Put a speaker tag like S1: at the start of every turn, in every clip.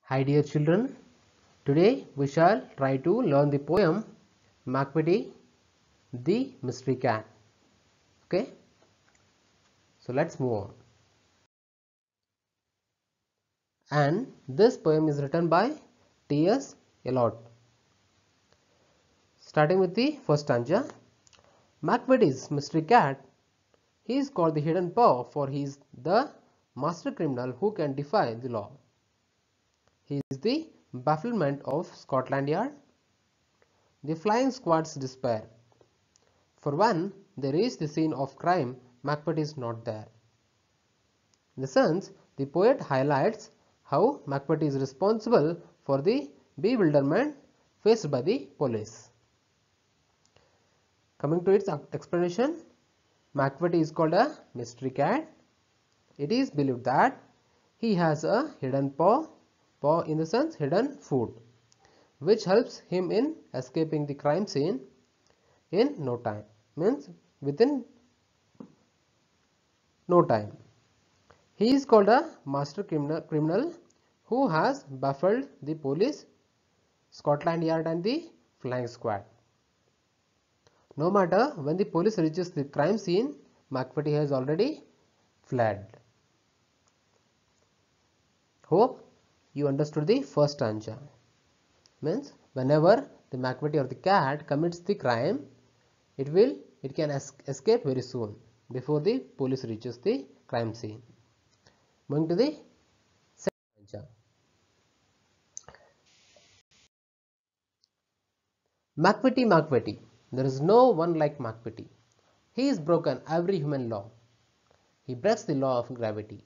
S1: Hi dear children, today we shall try to learn the poem McVitie the Mystery Cat. Okay, so let's move on. And this poem is written by T.S. Eliot. Starting with the first stanza. McVitie's mystery cat, he is called the hidden paw, for he is the master criminal who can defy the law. He is the bafflement of Scotland Yard, the flying squad's despair. For when they reach the scene of crime, McVitie is not there. In the sense, the poet highlights how McVitie is responsible for the bewilderment faced by the police. Coming to its explanation, McVitie is called a mystery cat. It is believed that he has a hidden paw in the sense hidden foot, which helps him in escaping the crime scene in no time, means within no time. He is called a master criminal who has baffled the police, Scotland Yard and the flying squad. No matter when the police reaches the crime scene, McVitie has already fled. Hope you understood the first stanza. Means whenever the McVitie or the cat commits the crime, it can escape very soon before the police reaches the crime scene. Moving to the second stanza. McVitie, there is no one like McVitie. He has broken every human law. He breaks the law of gravity.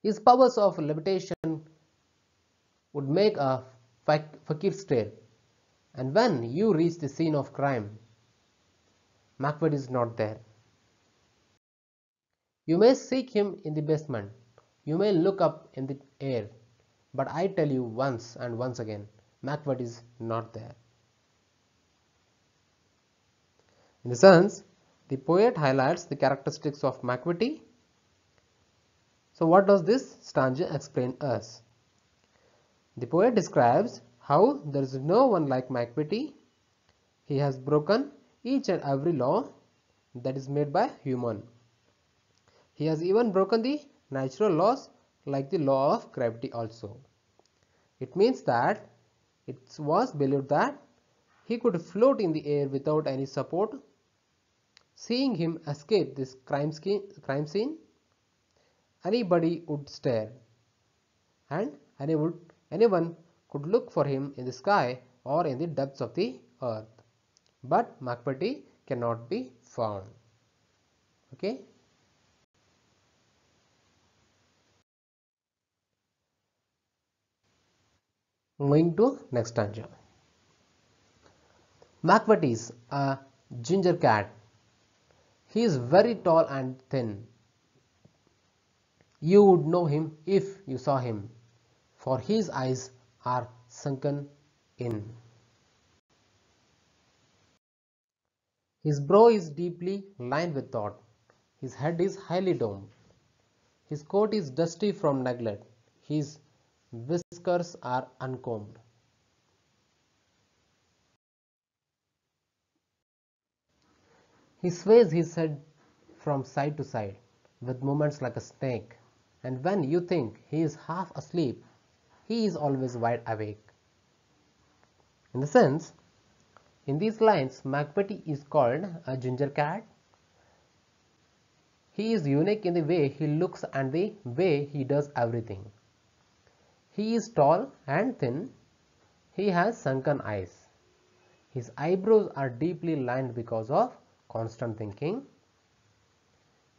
S1: His powers of levitation would make a fakir stare. And when you reach the scene of crime, McVitie is not there. You may seek him in the basement. You may look up in the air. But I tell you once and once again, McVitie is not there. In the sense, the poet highlights the characteristics of McVitie. So what does this stanza explain us? The poet describes how there is no one like McVitie. He has broken each and every law that is made by human. He has even broken the natural laws like the law of gravity also. It means that it was believed that he could float in the air without any support. Seeing him escape this crime scene, anybody would stare, and anyone could look for him in the sky or in the depths of the earth. But McVitie cannot be found. Okay. Moving to next stanza. McVitie is a ginger cat. He is very tall and thin. You would know him if you saw him, for his eyes are sunken in. His brow is deeply lined with thought. His head is highly domed. His coat is dusty from neglect. His whiskers are uncombed. He sways his head from side to side with movements like a snake, and when you think he is half asleep, he is always wide awake. In the sense, in these lines, McVitie is called a ginger cat. He is unique in the way he looks and the way he does everything. He is tall and thin. He has sunken eyes. His eyebrows are deeply lined because of constant thinking,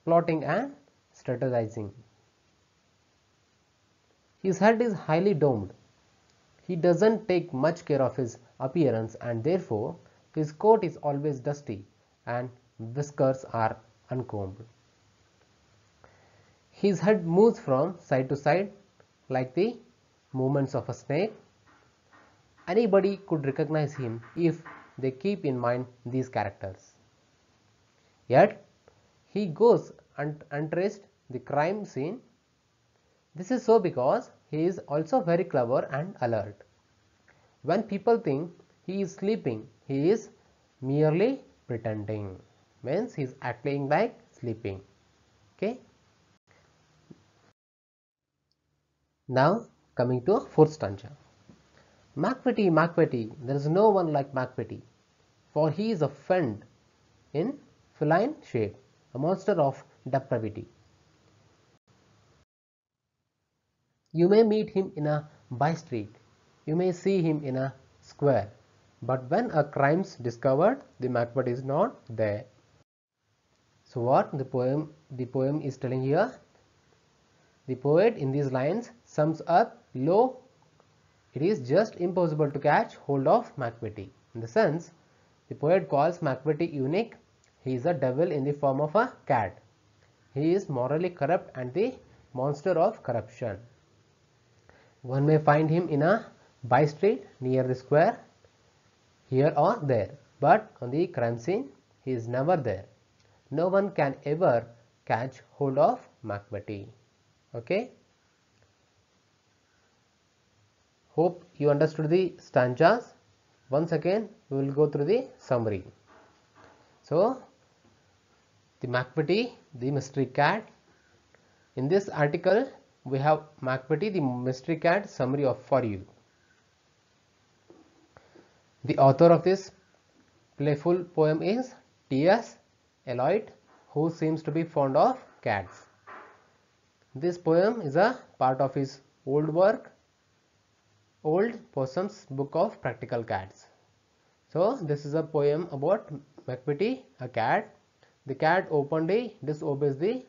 S1: plotting and strategizing. His head is highly domed. He doesn't take much care of his appearance, and therefore his coat is always dusty and whiskers are uncombed. His head moves from side to side like the movements of a snake. Anybody could recognize him if they keep in mind these characters. Yet he goes untraced the crime scene. This is so because he is also very clever and alert. When people think he is sleeping, he is merely pretending. Means he is acting like sleeping. Okay. Now coming to fourth stanza. MacVitty, MacVitty, there is no one like MacVitty, for he is a fiend in feline shape, a monster of depravity. You may meet him in a by street, you may see him in a square, but when a crime's discovered, the MacVitty is not there. So what the poem is telling here? The poet in these lines sums up, lo, it is just impossible to catch hold of MacVitty. In the sense, the poet calls MacVitty unique. He is a devil in the form of a cat. He is morally corrupt and the monster of corruption. One may find him in a by street near the square, here or there, but on the crime scene he is never there. No one can ever catch hold of MacVitty. Okay. Hope you understood the stanzas. Once again, we will go through the summary. So, the MacVitty, the mystery cat. In this article, we have MacVitty, the mystery cat summary for you. The author of this playful poem is T.S. Eliot, who seems to be fond of cats. This poem is a part of his old work, Old Possum's Book of Practical Cats. So, this is a poem about MacVitty, a cat. The cat openly disobeys the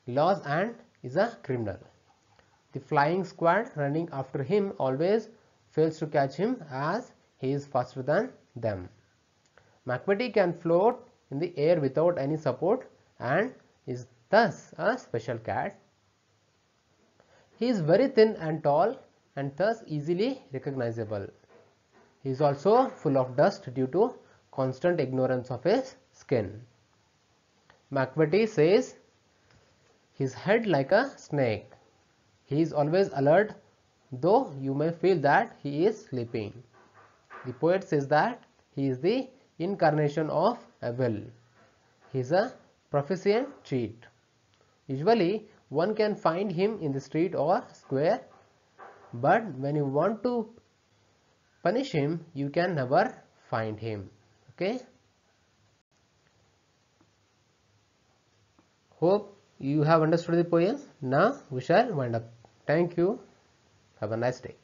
S1: laws and is a criminal. The flying squad running after him always fails to catch him as he is faster than them. MacVitty can float in the air without any support and is thus a special cat. He is very thin and tall and thus easily recognizable. He is also full of dust due to constant ignorance of his skin. MacVitty says his head like a snake. He is always alert, though you may feel that he is sleeping. The poet says that he is the incarnation of evil. He is a proficient cheat. Usually, one can find him in the street or square, but when you want to punish him, you can never find him. Okay. Hope you have understood the poem. Now we shall wind up. Thank you. Have a nice day.